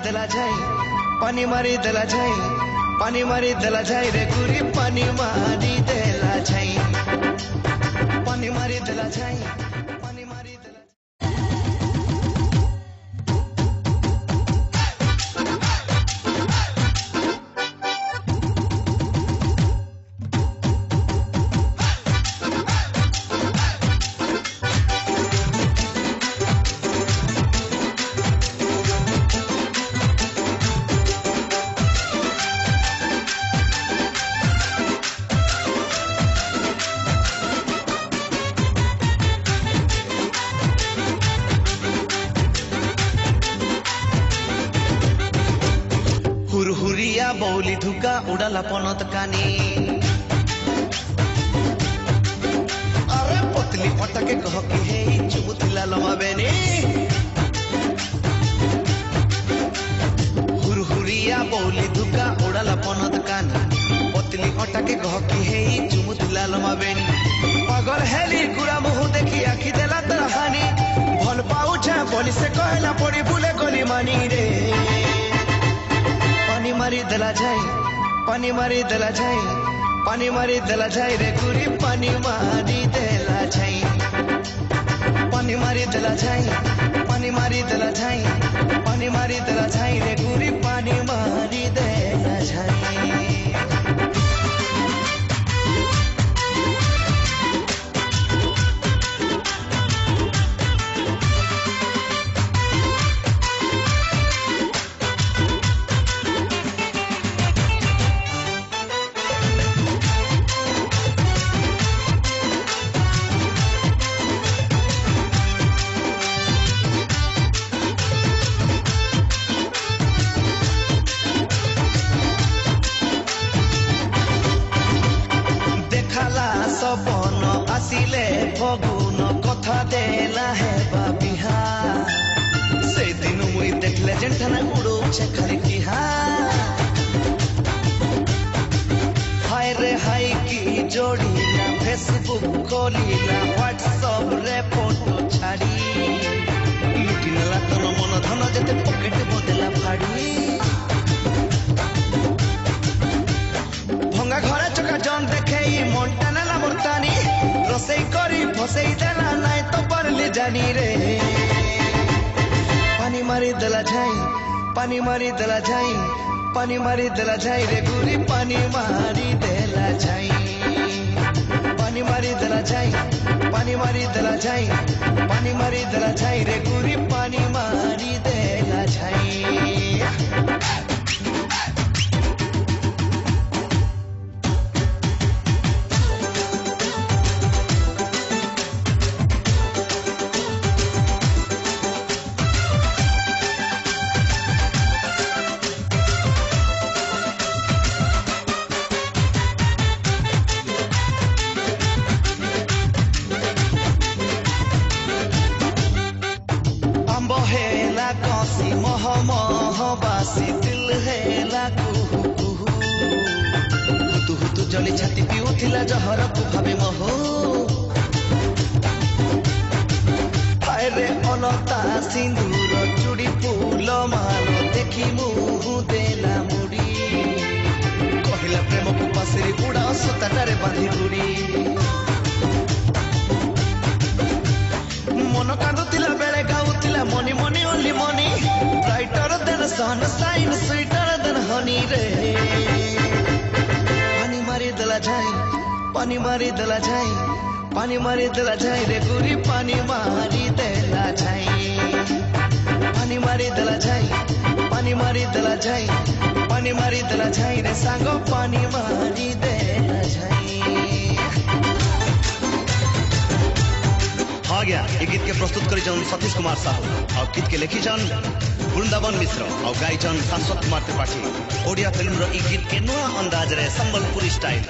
देला जाई पानी मारी देला जाई पानी मारी देला जाई रे गुरी पानी मारी देला जाई पानी मारी देला जाई पानी मारी देला हुरहुरिया बौली धुका उड़ाला पनत कानी अरे पतली पटके कह कि हे चुमुथिला लमाबेनी हुरहुरिया बौली धुका उड़ाला पनत कानी पतली पटके कह कि हे चुमुथिला लमाबेनी पागल हेली गुरा मुह देखी आखि देला तरहानी भल पाउछा बोली से कहला पड़ी बुले गली मानी रे पानी मारी देला जाई पानी मारी देला जाई पानी मारी देला जाई रे गुरी पानी मारी देला जाई पानी मारी देला जाई पानी मारी देला जाई पानी मारी देला जाई रे गुरी पानी मारी देला जाई सपन आसिले फगुन कथा देला है बिहा से दिन मुई देखले जेंठाना उड़ो खाली किहा हाय रे हाय की जोड़ीला फेसबुक खोलीला व्हाट्सएप रे फोटो छाड़ी लुटिनला तन मन धन जेते पॉकेट बदेला फाड़ी भंगा घर चका जन देखे मनटा नेला मुर्तानी रसई करी फसई देला नाई तो परले जानी रे पानी मारी देला जाई पानी मारी देला जाई पानी मारी देला जाई रे गुरी पानी मारी देला जाई पानी मारी देला जाई पानी मारी देला जाई पानी मारी देला जाई रे गुरी पानी मारी देला जाई हेला कौसी मोह मोह बासी दिल हेला कुहू कुहू हुतु हुतु जली छाती पिउथिला जहर तू भाबे मोह हाय रे अलता सिंदूर चूड़ी फूल माल देखी मुह देला मुड़ी कहिला प्रेम को पासरी उड़ा सुताटारे बांधी गुड़ी मन कांदुतिला बेले गाउतिला money money only money brighter than sunshine sweeter than honey रे पानी मारी देला जाई पानी मारी देला जाई पानी मारी देला जाई रे गुरी पानी मारी देला जाई पानी मारी देला जाई पानी मारी देला जाई पानी मारी देला जाई रे सांगो पानी मारी देला जाई आ गया ये गीत के प्रस्तुत करी जन सतीश कुमार साहू और गीत के लिखी जन वृंदावन मिश्र और गाई जन शाश्वत कुमार त्रिपाठी ओडिया फिल्म रो ई गीत के नया अंदाज रे संबलपुरी स्टाइल